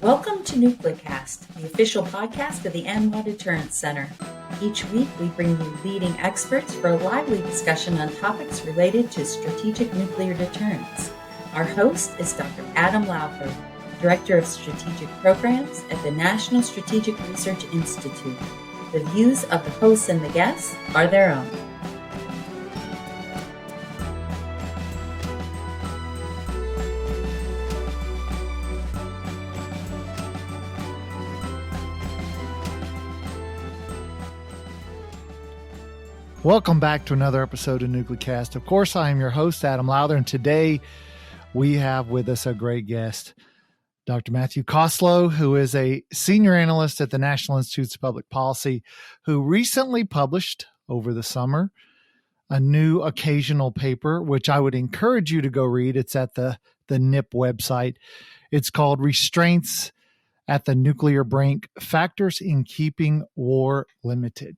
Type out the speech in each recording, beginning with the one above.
Welcome to NucleCast, the official podcast of the ANWA Deterrence Center. Each week, we bring you leading experts for a lively discussion on topics related to strategic nuclear deterrence. Our host is Dr. Adam Lowther, Director of Strategic Programs at the National Strategic Research Institute. The views of the hosts and the guests are their own. Welcome back to another episode of NucleCast. Of course, I am your host, Adam Lowther, and today we have with us a great guest, Dr. Matthew Costlow, who is a Senior Analyst at the National Institutes of Public Policy, who recently published over the summer a new occasional paper, which I would encourage you to go read. It's at the NIP website. It's called Restraints at the Nuclear Brink, Factors in Keeping War Limited.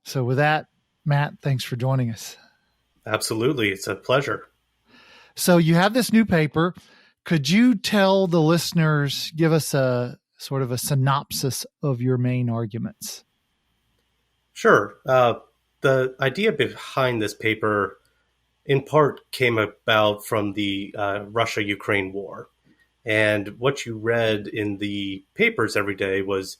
So with that, Matt, thanks for joining us. Absolutely. It's a pleasure. So you have this new paper. Could you tell the listeners, give us a sort of a synopsis of your main arguments? Sure. The idea behind this paper, in part, came about from the Russia-Ukraine war. And what you read in the papers every day was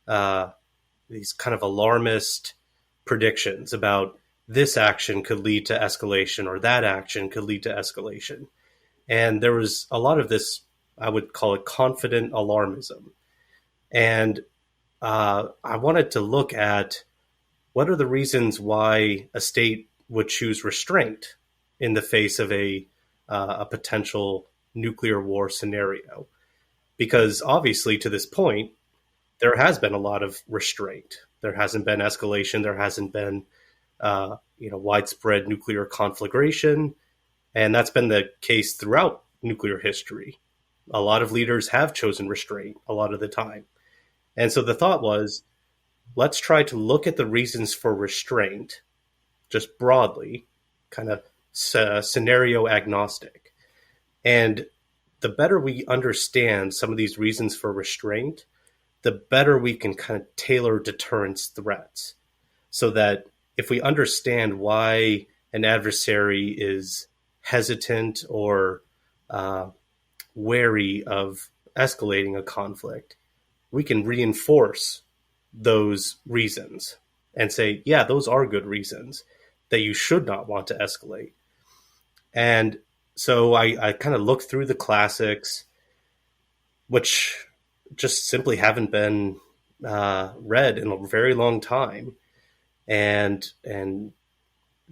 these kind of alarmist predictions about this action could lead to escalation or that action could lead to escalation. And there was a lot of this, I would call it confident alarmism. And I wanted to look at what are the reasons why a state would choose restraint in the face of a potential nuclear war scenario. Because obviously to this point, there has been a lot of restraint. There hasn't been escalation. There hasn't been, widespread nuclear conflagration. And that's been the case throughout nuclear history. A lot of leaders have chosen restraint a lot of the time. And so the thought was, let's try to look at the reasons for restraint, just broadly, kind of scenario agnostic. And the better we understand some of these reasons for restraint, the better we can kind of tailor deterrence threats, so that if we understand why an adversary is hesitant or wary of escalating a conflict, we can reinforce those reasons and say, yeah, those are good reasons that you should not want to escalate. And so I kind of looked through the classics, which just simply haven't been read in a very long time, and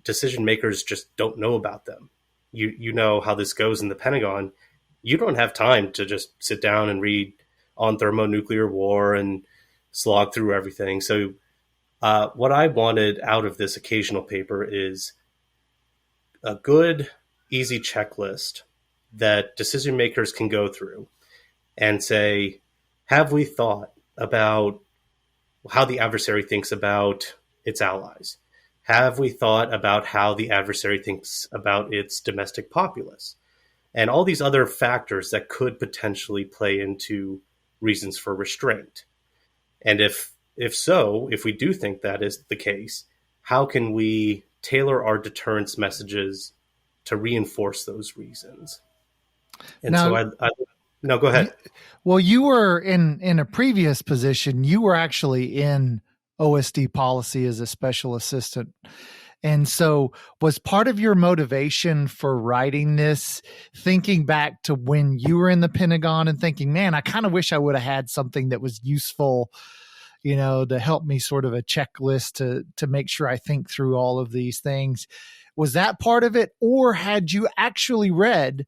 decision makers just don't know about them. You know how this goes in the Pentagon. You don't have time to just sit down and read on thermonuclear war and slog through everything. So what I wanted out of this occasional paper is a good, easy checklist that decision makers can go through and say, have we thought about how the adversary thinks about its allies? Have we thought about how the adversary thinks about its domestic populace? And all these other factors that could potentially play into reasons for restraint. And if we do think that is the case, how can we tailor our deterrence messages to reinforce those reasons? And now, so no, go ahead. Well, you were in a previous position. You were actually in OSD policy as a special assistant. And so was part of your motivation for writing this thinking back to when you were in the Pentagon and thinking, man, I kind of wish I would have had something that was useful, to help me sort of a checklist to make sure I think through all of these things. Was that part of it? Or had you actually read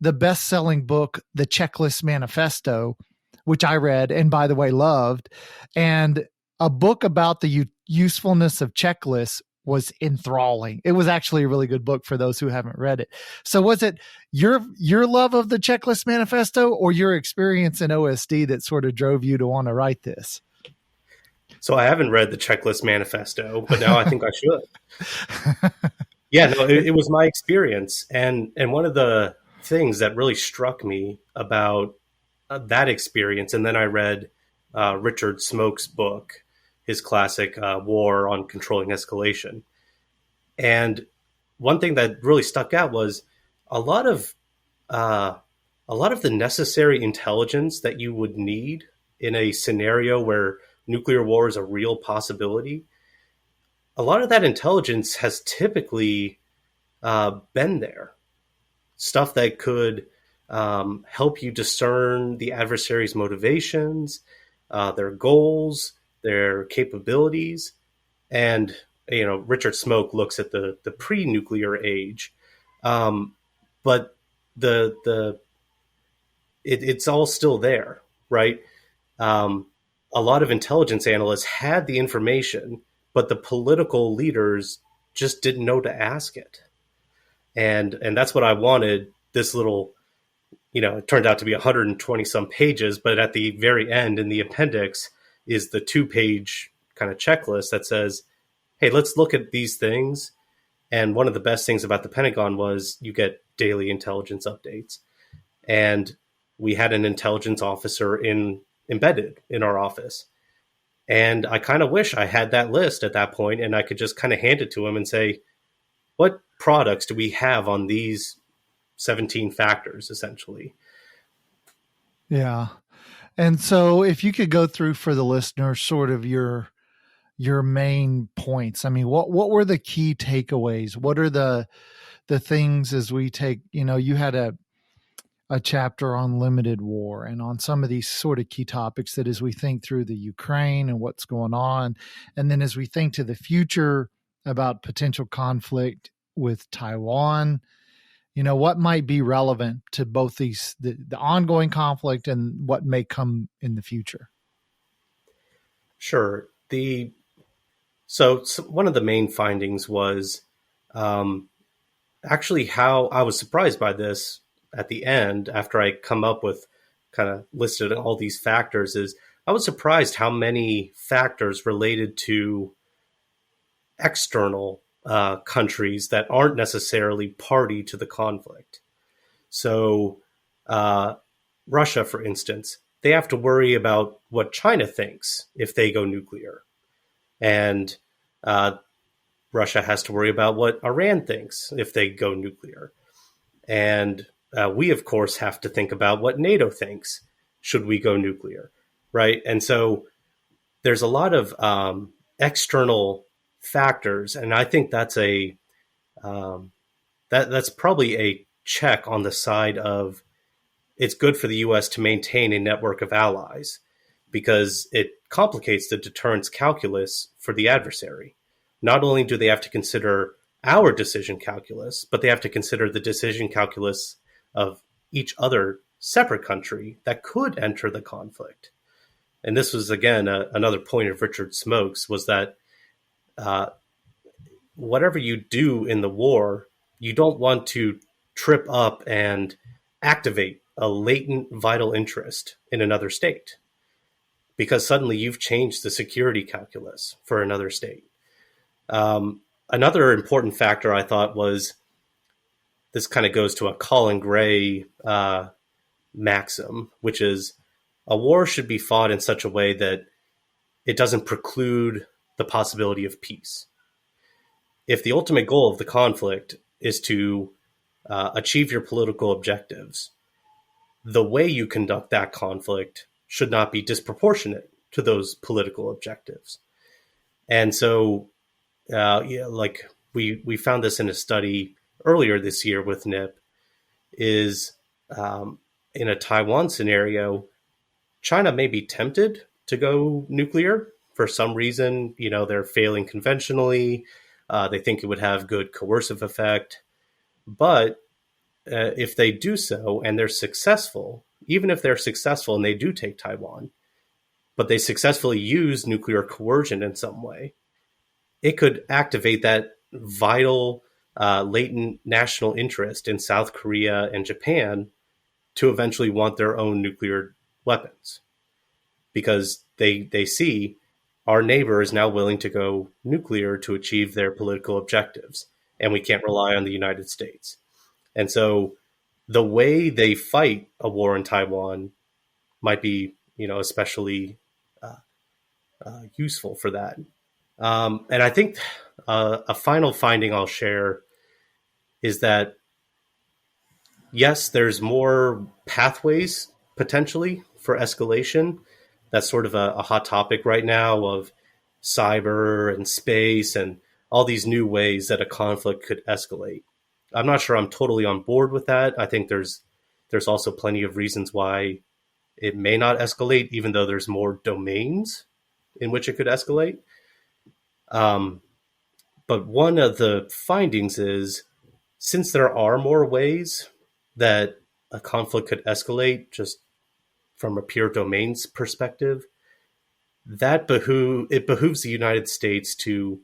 the best-selling book, The Checklist Manifesto, which I read and, by the way, loved, and a book about the usefulness of checklists was enthralling. It was actually a really good book for those who haven't read it. So was it your love of the Checklist Manifesto or your experience in OSD that sort of drove you to want to write this? So I haven't read the Checklist Manifesto, but now I think I should. Yeah, no, it was my experience. And one of the things that really struck me about that experience, and then I read Richard Smoke's book, his classic War on Controlling Escalation. And one thing that really stuck out was a lot of uh, a lot of the necessary intelligence that you would need in a scenario where nuclear war is a real possibility. A lot of that intelligence has typically been there. Stuff that could help you discern the adversary's motivations, their goals, their capabilities. And, Richard Smoke looks at the pre-nuclear age. But it's all still there, right? Um, a lot of intelligence analysts had the information, but the political leaders just didn't know to ask it. And that's what I wanted. This little, it turned out to be 120 some pages, but at the very end in the appendix is the 2-page kind of checklist that says, hey, let's look at these things. And one of the best things about the Pentagon was you get daily intelligence updates. And we had an intelligence officer embedded in our office. And I kind of wish I had that list at that point and I could just kind of hand it to him and say, what products do we have on these 17 factors, essentially? Yeah. And so if you could go through for the listeners sort of your main points. I mean, what were the key takeaways? What are the things as we take, you had a chapter on limited war and on some of these sort of key topics that as we think through the Ukraine and what's going on, and then as we think to the future about potential conflict with Taiwan, what might be relevant to both these, the ongoing conflict and what may come in the future? Sure. So one of the main findings was actually how I was surprised by this at the end after I come up with kind of listed all these factors is I was surprised how many factors related to external countries that aren't necessarily party to the conflict. So Russia, for instance, they have to worry about what China thinks if they go nuclear. And Russia has to worry about what Iran thinks if they go nuclear. And we, of course, have to think about what NATO thinks should we go nuclear, right? And so there's a lot of external factors, and I think that's that's probably a check on the side of it's good for the U.S. to maintain a network of allies because it complicates the deterrence calculus for the adversary. Not only do they have to consider our decision calculus, but they have to consider the decision calculus of each other separate country that could enter the conflict. And this was, again, another point of Richard Smoke's was that whatever you do in the war, you don't want to trip up and activate a latent vital interest in another state because suddenly you've changed the security calculus for another state. Another important factor I thought was this kind of goes to a Colin Gray maxim, which is a war should be fought in such a way that it doesn't preclude the possibility of peace. If the ultimate goal of the conflict is to achieve your political objectives, the way you conduct that conflict should not be disproportionate to those political objectives. And so, like we found this in a study earlier this year with NIP, is in a Taiwan scenario, China may be tempted to go nuclear for some reason. They're failing conventionally. They think it would have good coercive effect. But if they do so and they're successful, even if they're successful and they do take Taiwan, but they successfully use nuclear coercion in some way, it could activate that vital latent national interest in South Korea and Japan to eventually want their own nuclear weapons because they see our neighbor is now willing to go nuclear to achieve their political objectives, and we can't rely on the United States. And so the way they fight a war in Taiwan might be, especially useful for that. And I think a final finding I'll share is that, yes, there's more pathways potentially for escalation. That's sort of a hot topic right now of cyber and space and all these new ways that a conflict could escalate. I'm not sure I'm totally on board with that. I think there's also plenty of reasons why it may not escalate, even though there's more domains in which it could escalate. But one of the findings is, since there are more ways that a conflict could escalate just from a pure domains perspective, it behooves the United States to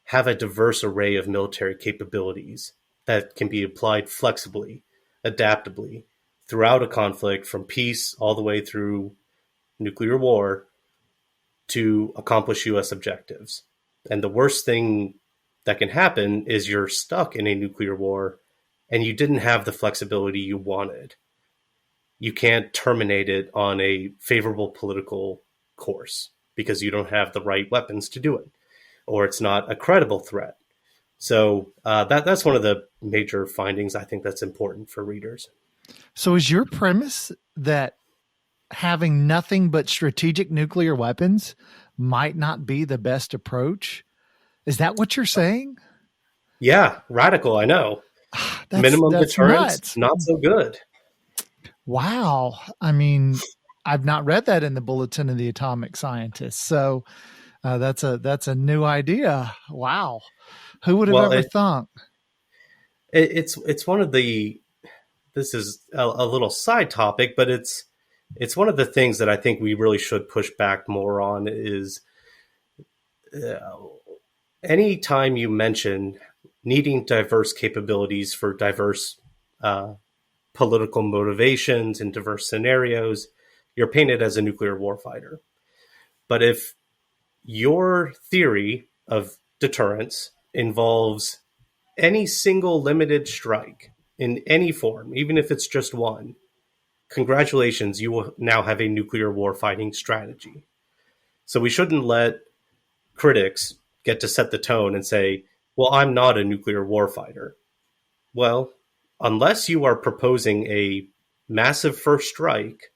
have a diverse array of military capabilities that can be applied flexibly, adaptably throughout a conflict, from peace all the way through nuclear war, to accomplish U.S. objectives. And the worst thing that can happen is you're stuck in a nuclear war and you didn't have the flexibility you wanted. You can't terminate it on a favorable political course because you don't have the right weapons to do it, or it's not a credible threat. So that's one of the major findings I think that's important for readers. So is your premise that having nothing but strategic nuclear weapons might not be the best approach? Is that what you're saying? Yeah, radical, I know. Minimum deterrence, nuts. Not so good. Wow. I mean, I've not read that in the Bulletin of the Atomic Scientist. So that's a new idea. Wow. Who would have ever thunk? It's one of the, this is a little side topic, but it's one of the things that I think we really should push back more on is anytime you mention needing diverse capabilities for diverse political motivations and diverse scenarios, you're painted as a nuclear warfighter. But if your theory of deterrence involves any single limited strike in any form, even if it's just one, congratulations, you will now have a nuclear warfighting strategy. So we shouldn't let critics get to set the tone and say, well, I'm not a nuclear warfighter. Well, unless you are proposing a massive first strike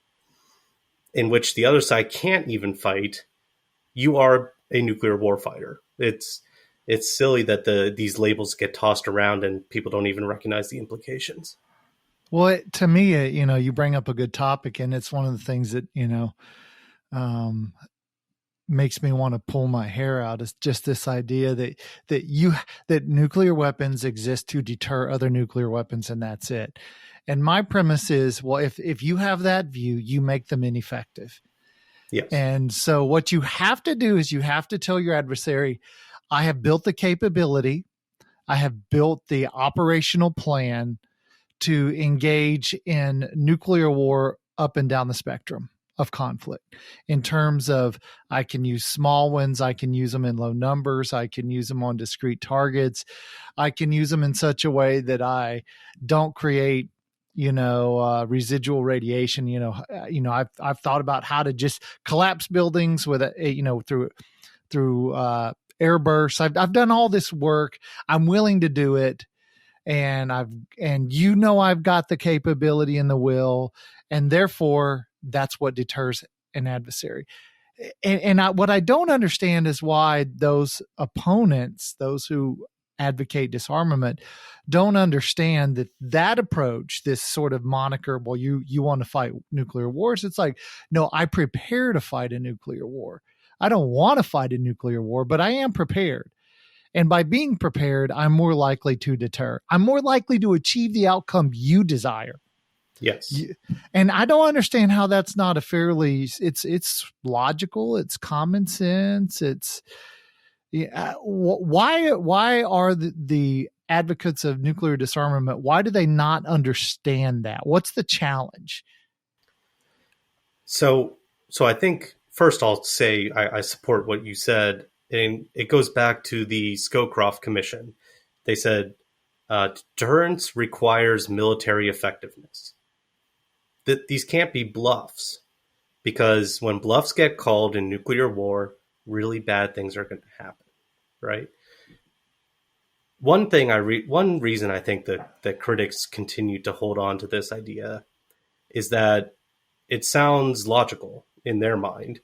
in which the other side can't even fight, you are a nuclear warfighter. It's silly that these labels get tossed around and people don't even recognize the implications. Well, to me, you bring up a good topic, and it's one of the things that, makes me want to pull my hair out, is just this idea that nuclear weapons exist to deter other nuclear weapons, and that's it. And my premise is, well, if you have that view, you make them ineffective. Yes. And so what you have to do is you have to tell your adversary, I have built the capability, I have built the operational plan to engage in nuclear war up and down the spectrum of conflict, in terms of, I can use small ones, I can use them in low numbers, I can use them on discrete targets, I can use them in such a way that I don't create residual radiation. I've thought about how to just collapse buildings with through air bursts. I've done all this work. I'm willing to do it. And I've got the capability and the will, and therefore that's what deters an adversary. And what I don't understand is why those opponents, those who advocate disarmament, don't understand that approach, this sort of moniker, well, you want to fight nuclear wars. It's like, no, I prepare to fight a nuclear war. I don't want to fight a nuclear war, but I am prepared. And by being prepared, I'm more likely to deter. I'm more likely to achieve the outcome you desire. Yes. And I don't understand how that's not it's logical. It's common sense. It's why are the advocates of nuclear disarmament, why do they not understand that? What's the challenge? So I think first I'll say I support what you said. And it goes back to the Scowcroft Commission. They said deterrence requires military effectiveness. That these can't be bluffs. because when bluffs get called in nuclear war, really bad things are going to happen, right? One reason I think that critics continue to hold on to this idea is that it sounds logical in their mind.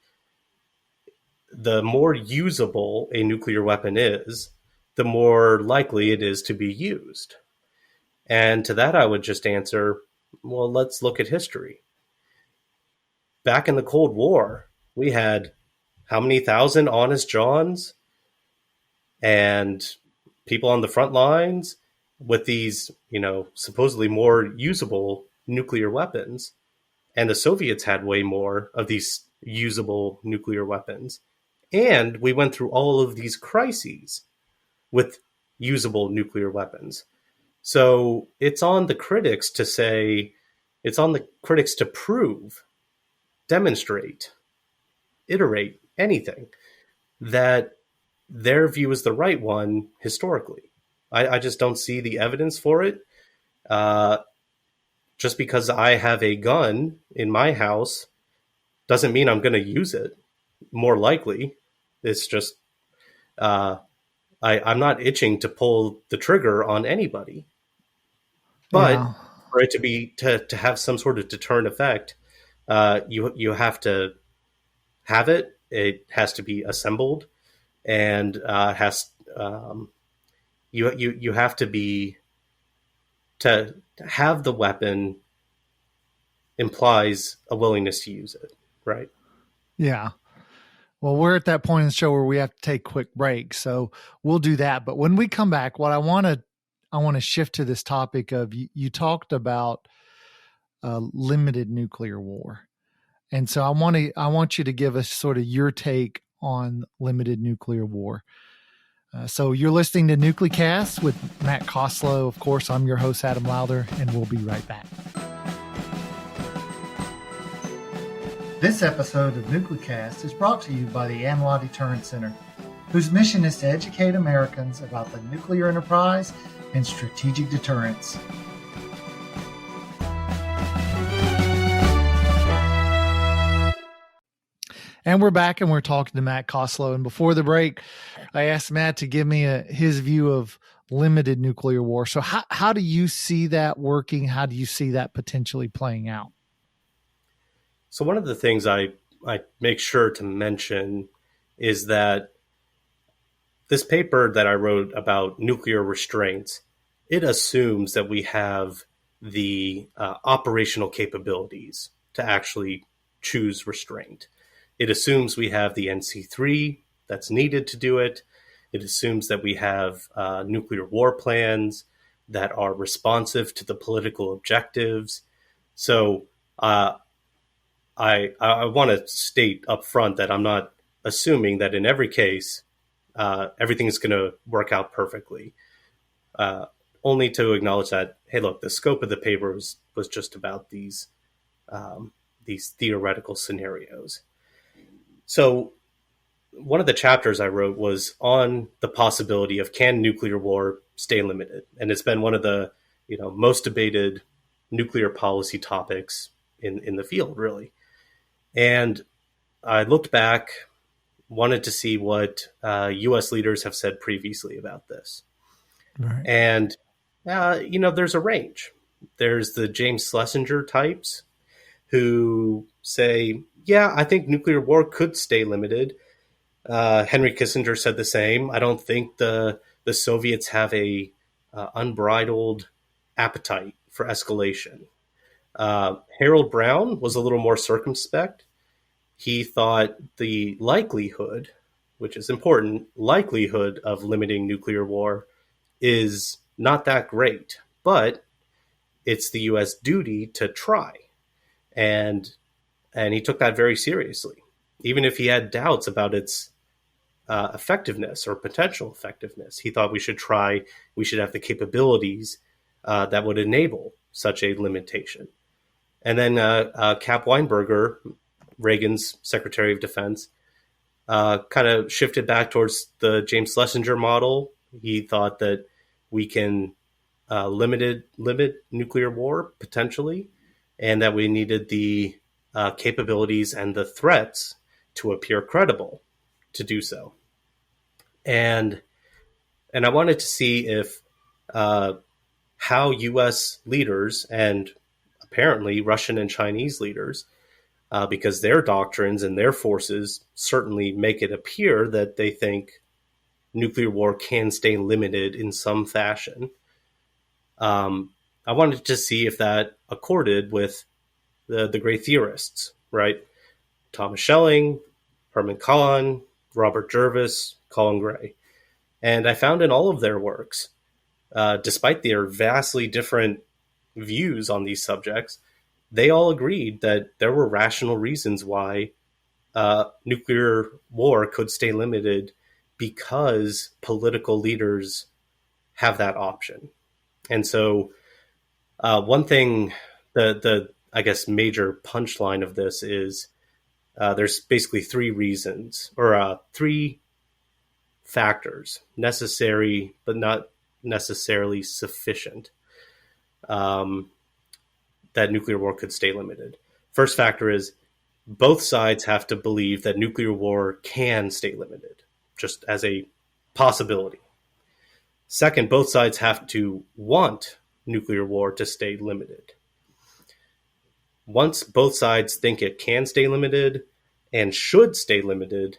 The more usable a nuclear weapon is, the more likely it is to be used. And to that, I would just answer, well, let's look at history. Back in the Cold War, we had how many thousand honest Johns and people on the front lines with these, supposedly more usable nuclear weapons. And the Soviets had way more of these usable nuclear weapons. And we went through all of these crises with usable nuclear weapons. So it's on the critics to prove, demonstrate, iterate, anything that their view is the right one historically. I just don't see the evidence for it. Just because I have a gun in my house doesn't mean I'm going to use it. More likely, it's just I'm not itching to pull the trigger on anybody. But for it to have some sort of deterrent effect, you have to have it. It has to be assembled, and you have to have the weapon implies a willingness to use it, right? Yeah. Well, we're at that point in the show where we have to take quick breaks, so we'll do that. But when we come back, what I want to shift to this topic of you talked about limited nuclear war, and so I want you to give us sort of your take on limited nuclear war. So you're listening to NucleCast with Matt Costlow. Of course, I'm your host, Adam Lowther, and we'll be right back. This episode of NucleCast is brought to you by the ANWA Deterrence Center, whose mission is to educate Americans about the nuclear enterprise and strategic deterrence. And we're back, and we're talking to Matt Costlow. And before the break, I asked Matt to give me his view of limited nuclear war. So how do you see that working? How do you see that potentially playing out? So one of the things I make sure to mention is that this paper that I wrote about nuclear restraints, it assumes that we have the operational capabilities to actually choose restraint. It assumes we have the NC3 that's needed to do it. It assumes that we have nuclear war plans that are responsive to the political objectives. So I want to state up front that I'm not assuming that in every case everything is going to work out perfectly. Only to acknowledge that, hey, look, the scope of the paper was just about these theoretical scenarios. So one of the chapters I wrote was on the possibility of can nuclear war stay limited, and it's been one of the most debated nuclear policy topics in the field, really. And I looked back, wanted to see what U.S. leaders have said previously about this. Right. And, there's a range. There's the James Schlesinger types who say, yeah, I think nuclear war could stay limited. Henry Kissinger said the same. I don't think the Soviets have a unbridled appetite for escalation. Harold Brown was a little more circumspect. He thought the likelihood, which is important, likelihood of limiting nuclear war is not that great, but it's the U.S. duty to try. And he took that very seriously, even if he had doubts about its effectiveness or potential effectiveness. He thought we should try, we should have the capabilities that would enable such a limitation. And then Cap Weinberger, Reagan's Secretary of Defense, kind of shifted back towards the James Schlesinger model. He thought that we can limit nuclear war potentially, and that we needed the capabilities and the threats to appear credible to do so. And I wanted to see if how U.S. leaders and apparently Russian and Chinese leaders, because their doctrines and their forces certainly make it appear that they think nuclear war can stay limited in some fashion. I wanted to see if that accorded with the great theorists, right? Thomas Schelling, Herman Kahn, Robert Jervis, Colin Gray. And I found in all of their works, despite their vastly different views on these subjects, they all agreed that there were rational reasons why nuclear war could stay limited because political leaders have that option. And so one thing, the I guess major punchline of this is there's basically three reasons, or three factors necessary but not necessarily sufficient that nuclear war could stay limited. First factor is both sides have to believe that nuclear war can stay limited, just as a possibility. Second, both sides have to want nuclear war to stay limited. Once both sides think it can stay limited and should stay limited,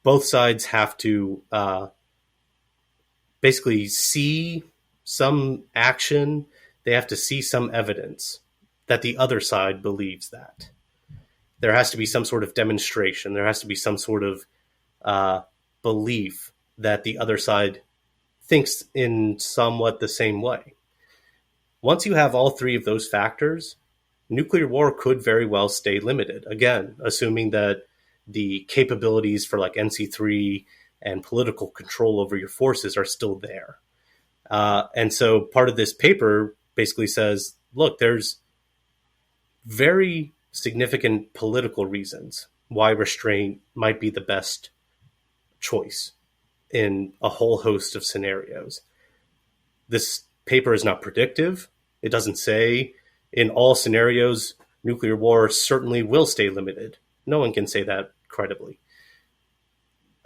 both sides have to basically see some action. They have to see some evidence that the other side believes that. There has to be some sort of demonstration. There has to be some sort of belief that the other side thinks in somewhat the same way. Once you have all three of those factors, nuclear war could very well stay limited. Again, assuming that the capabilities for like NC3 and political control over your forces are still there. And so part of this paper basically says, look, there's very significant political reasons why restraint might be the best choice in a whole host of scenarios. This paper is not predictive. It doesn't say in all scenarios nuclear war certainly will stay limited. No one can say that credibly.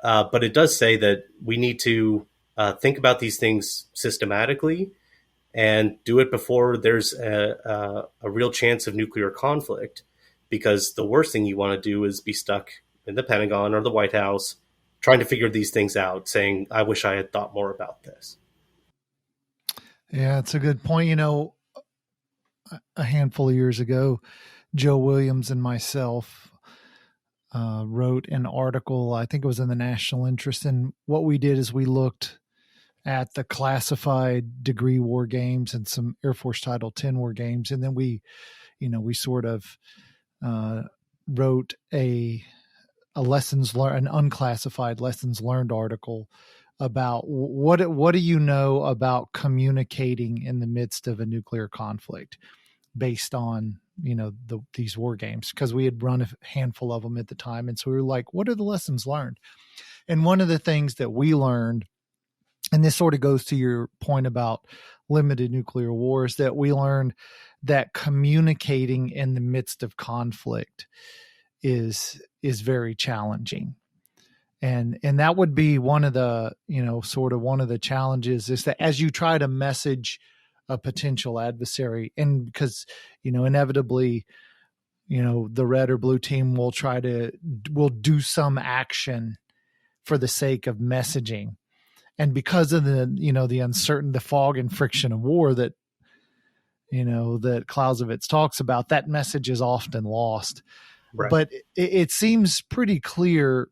But it does say that we need to think about these things systematically and do it before there's a real chance of nuclear conflict, because the worst thing you want to do is be stuck in the Pentagon or the White House trying to figure these things out, saying, I wish I had thought more about this. Yeah, it's a good point. You know, a handful of years ago, Joe Williams and myself wrote an article, I think it was in the National Interest. And what we did is we looked at the classified degree war games and some Air Force Title 10 war games. And then we sort of wrote a lessons learned, an unclassified lessons learned article about what do you know about communicating in the midst of a nuclear conflict based on, these war games, because we had run a handful of them at the time. And so we were like, what are the lessons learned? And one of the things that we learned, and this sort of goes to your point about limited nuclear wars, that we learned that communicating in the midst of conflict is very challenging. And that would be one of the, sort of one of the challenges, is that as you try to message a potential adversary, and because, inevitably, the red or blue team will do some action for the sake of messaging. And because of the uncertain, the fog and friction of war that Clausewitz talks about, that message is often lost. Right. But it seems pretty clear,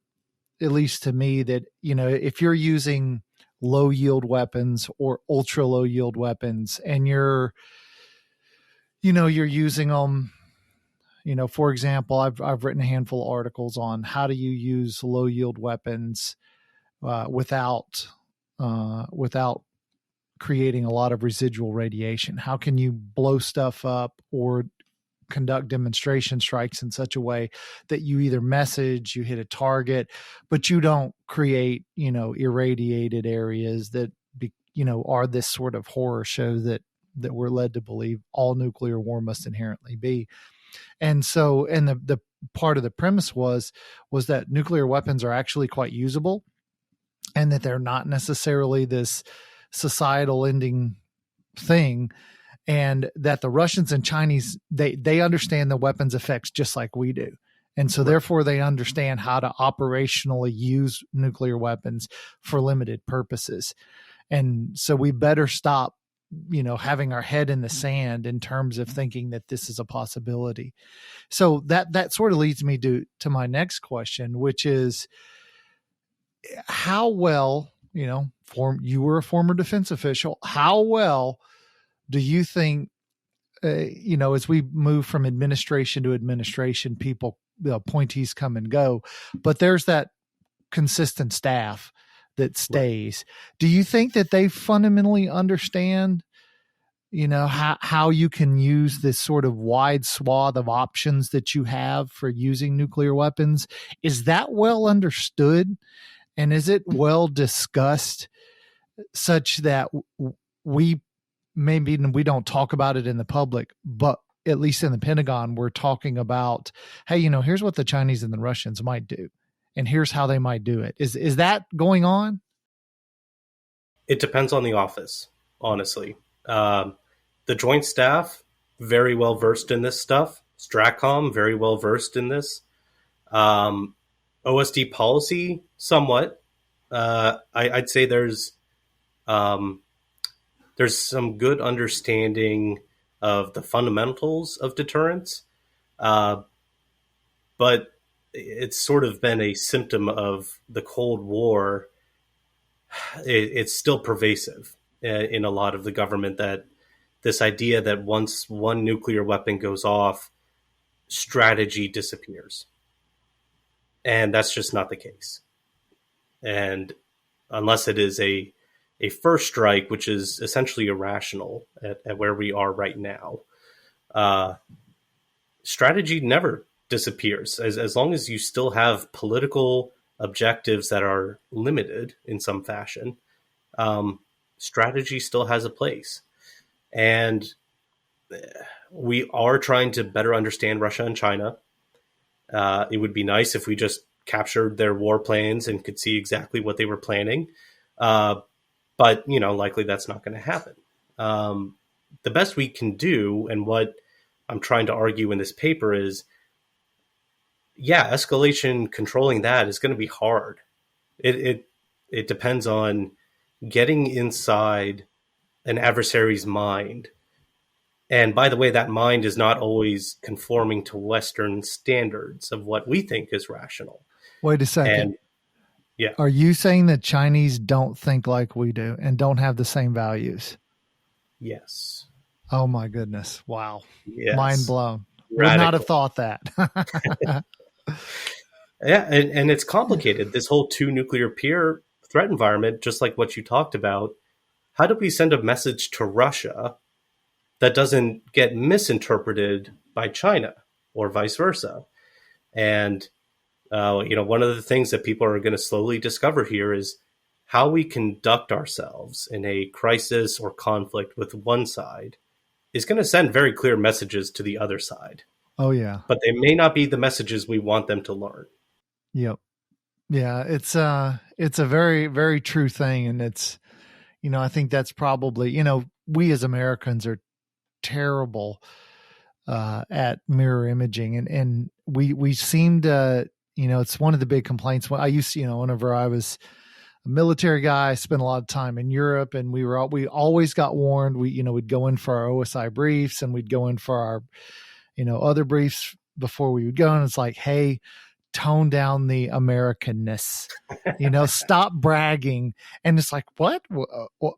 at least to me, that, if you're using low yield weapons or ultra low yield weapons, and you're using them, for example, I've written a handful of articles on how do you use low yield weapons without creating a lot of residual radiation. How can you blow stuff up or conduct demonstration strikes in such a way that you either message, you hit a target, but you don't create, irradiated areas that, are this sort of horror show that we're led to believe all nuclear war must inherently be. And so, and the part of the premise was that nuclear weapons are actually quite usable, and that they're not necessarily this societal ending thing, and that the Russians and Chinese, they understand the weapons effects just like we do. And so therefore they understand how to operationally use nuclear weapons for limited purposes. And so we better stop, having our head in the sand in terms of thinking that this is a possibility. So that sort of leads me to my next question, which is, how well, you were a former defense official, how well do you think, as we move from administration to administration, the appointees come and go, but there's that consistent staff that stays. Right. Do you think that they fundamentally understand, how you can use this sort of wide swath of options that you have for using nuclear weapons? Is that well understood? And is it well discussed such that we don't talk about it in the public, but at least in the Pentagon, we're talking about, hey, here's what the Chinese and the Russians might do, and here's how they might do it. Is that going on? It depends on the office, honestly. The Joint Staff, very well versed in this stuff. Stratcom, very well versed in this. OSD policy, somewhat. I'd say there's some good understanding of the fundamentals of deterrence, but it's sort of been a symptom of the Cold War. It's still pervasive in a lot of the government, that this idea that once one nuclear weapon goes off, strategy disappears. And that's just not the case. And unless it is a first strike, which is essentially irrational at where we are right now, strategy never disappears. As long as you still have political objectives that are limited in some fashion, strategy still has a place. And we are trying to better understand Russia and China. It would be nice if we just captured their war plans and could see exactly what they were planning. But, likely that's not going to happen. The best we can do, and what I'm trying to argue in this paper, is, escalation, controlling that is going to be hard. It depends on getting inside an adversary's mind. And by the way, that mind is not always conforming to Western standards of what we think is rational. Wait a second. Yeah. Are you saying that Chinese don't think like we do and don't have the same values? Yes. Oh my goodness. Wow. Yes. Mind blown. Radical. Would not have thought that. Yeah. And it's complicated. This whole two nuclear peer threat environment, just like what you talked about. How do we send a message to Russia that doesn't get misinterpreted by China or vice versa? And, one of the things that people are going to slowly discover here is how we conduct ourselves in a crisis or conflict with one side is going to send very clear messages to the other side. Oh, yeah. But they may not be the messages we want them to learn. Yep. Yeah, it's a very, very true thing. And it's, I think that's probably, we as Americans are terrible at mirror imaging, and we seem to, it's one of the big complaints. When I used to, whenever I was a military guy, I spent a lot of time in Europe, and we always got warned. We'd go in for our OSI briefs, and we'd go in for our, other briefs before we would go. And it's like, hey, tone down the Americanness, stop bragging. And it's like, what?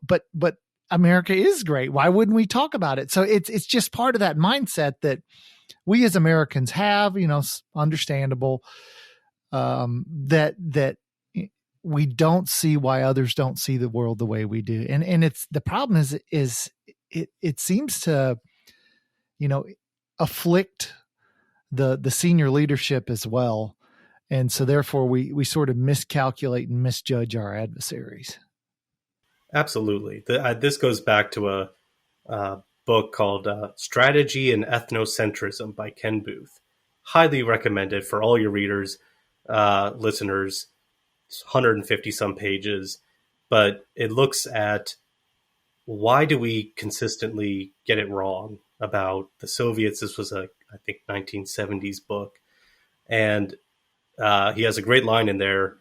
But America is great. Why wouldn't we talk about it? So it's just part of that mindset that we as Americans have, understandable, that we don't see why others don't see the world the way we do. And it's, the problem is it seems to, afflict the senior leadership as well. And so therefore we sort of miscalculate and misjudge our adversaries. Absolutely. This goes back to book called Strategy and Ethnocentrism by Ken Booth. Highly recommended for all your readers, listeners. It's 150 some pages, but it looks at why do we consistently get it wrong about the Soviets. This was a, I think, 1970s book. And he has a great line in there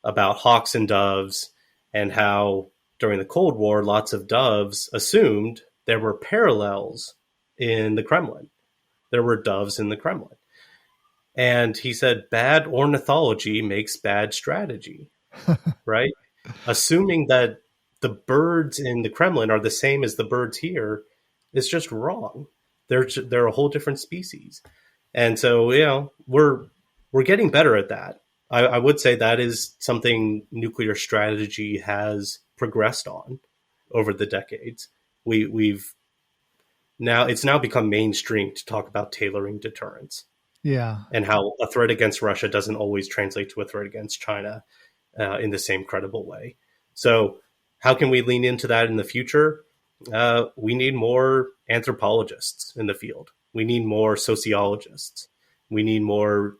about hawks and doves and how during the Cold War, lots of doves assumed there were parallels in the Kremlin. There were doves in the Kremlin. And he said, bad ornithology makes bad strategy, right? Assuming that the birds in the Kremlin are the same as the birds here is just wrong. They're a whole different species. And so, we're getting better at that. I would say that is something nuclear strategy has progressed on over the decades. It's now become mainstream to talk about tailoring deterrence. Yeah. And how a threat against Russia doesn't always translate to a threat against China in the same credible way. So how can we lean into that in the future? We need more anthropologists in the field. We need more sociologists. We need more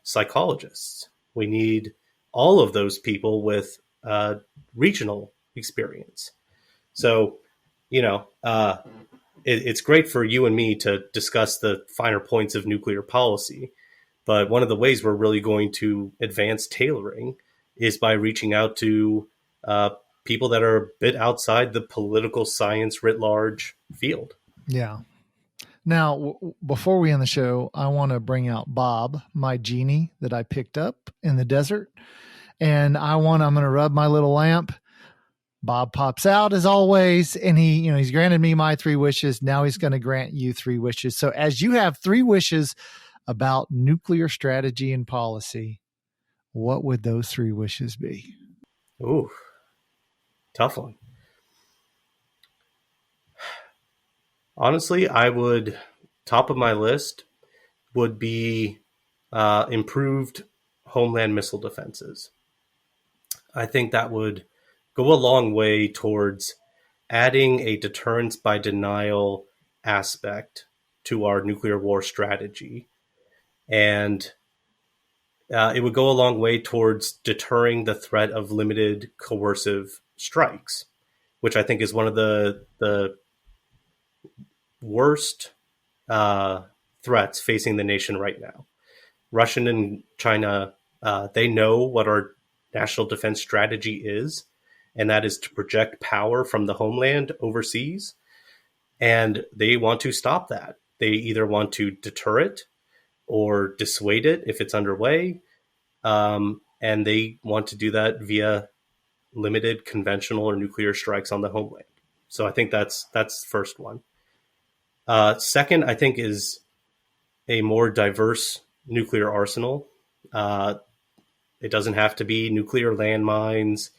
psychologists. We need all of those people with regional experience. So, it's great for you and me to discuss the finer points of nuclear policy. But one of the ways we're really going to advance tailoring is by reaching out to people that are a bit outside the political science writ large field. Yeah. Now, before we end the show, I want to bring out Bob, my genie that I picked up in the desert. And I'm going to rub my little lamp. Bob pops out as always, and he's granted me my 3 wishes. Now he's going to grant you 3 wishes. So as you have 3 wishes about nuclear strategy and policy, what would those 3 wishes be? Ooh, tough one. Honestly, I would, top of my list would be improved homeland missile defenses. I think that would go a long way towards adding a deterrence by denial aspect to our nuclear war strategy. And it would go a long way towards deterring the threat of limited coercive strikes, which I think is one of the worst threats facing the nation right now. Russia and China, they know what our national defense strategy is, and that is to project power from the homeland overseas. And they want to stop that. They either want to deter it or dissuade it if it's underway. And they want to do that via limited conventional or nuclear strikes on the homeland. So I think that's the first one. Second, I think, is a more diverse nuclear arsenal. It doesn't have to be nuclear landmines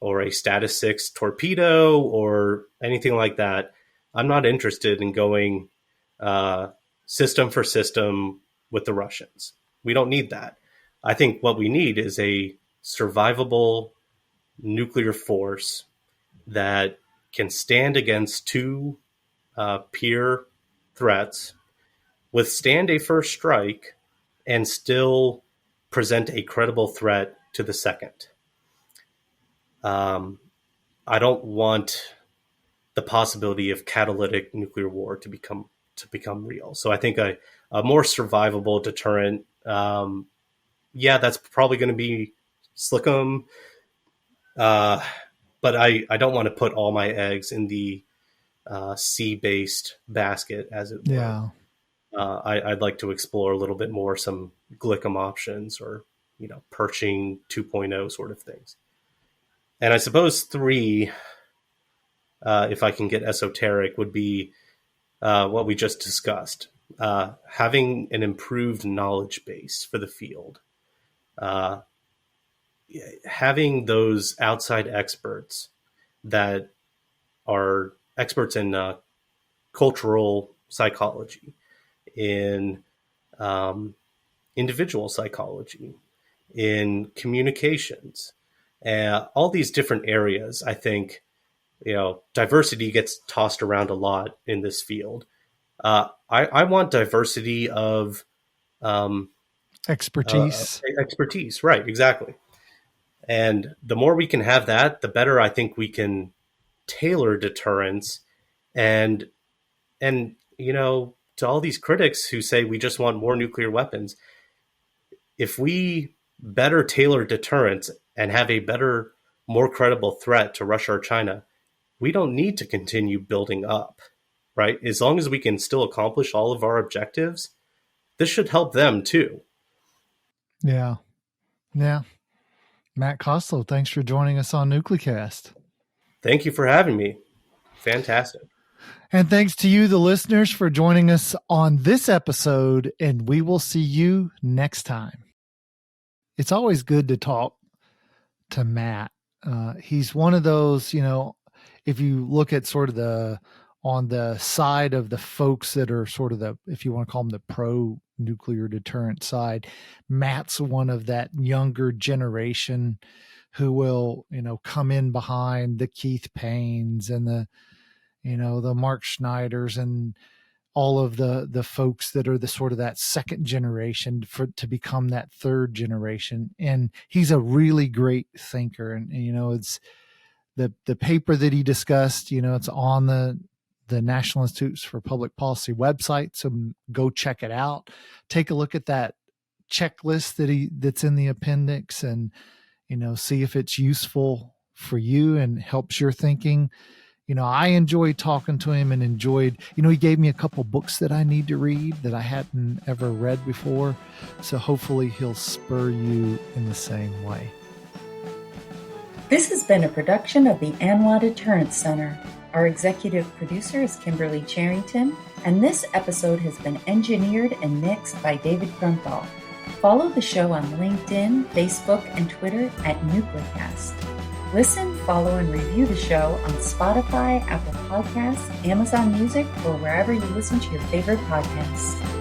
or a status 6 torpedo or anything like that. I'm not interested in going system for system with the Russians. We don't need that. I think what we need is a survivable nuclear force that can stand against 2 peer threats, withstand a first strike, and still present a credible threat to the second. I don't want the possibility of catalytic nuclear war to become real. So I think a more survivable deterrent, that's probably going to be Slickum. But I don't want to put all my eggs in the sea-based basket, as it were. Yeah. I'd like to explore a little bit more some Glickum options or, Pershing 2.0 sort of things. And I suppose 3, if I can get esoteric, would be what we just discussed. Having an improved knowledge base for the field. Having those outside experts that are experts in cultural psychology, in individual psychology, in communications, all these different areas, I think, diversity gets tossed around a lot in this field. I want diversity of expertise. Expertise, right? Exactly. And the more we can have that, the better I think we can tailor deterrence. And to all these critics who say we just want more nuclear weapons, if we better tailor deterrence and have a better, more credible threat to Russia or China, we don't need to continue building up, right? As long as we can still accomplish all of our objectives, this should help them too. Yeah. Matt Costlow, thanks for joining us on Nuclecast. Thank you for having me. Fantastic. And thanks to you, the listeners, for joining us on this episode, and we will see you next time. It's always good to talk to Matt. He's one of those, if you look at sort of on the side of the folks that are sort of if you want to call them the pro-nuclear deterrent side, Matt's one of that younger generation who will, come in behind the Keith Paynes and the Mark Schneiders and all of the folks that are the sort of that second generation to become that third generation. And he's a really great thinker. And it's the paper that he discussed, it's on the National Institutes for Public Policy website. So go check it out. Take a look at that checklist that's in the appendix and, see if it's useful for you and helps your thinking. I enjoyed talking to him and enjoyed, he gave me a couple books that I need to read that I hadn't ever read before. So hopefully he'll spur you in the same way. This has been a production of the ANWA Deterrence Center. Our executive producer is Kimberly Charrington, and this episode has been engineered and mixed by David Krumthal. Follow the show on LinkedIn, Facebook, and Twitter at Nuclecast. Listen, follow, and review the show on Spotify, Apple Podcasts, Amazon Music, or wherever you listen to your favorite podcasts.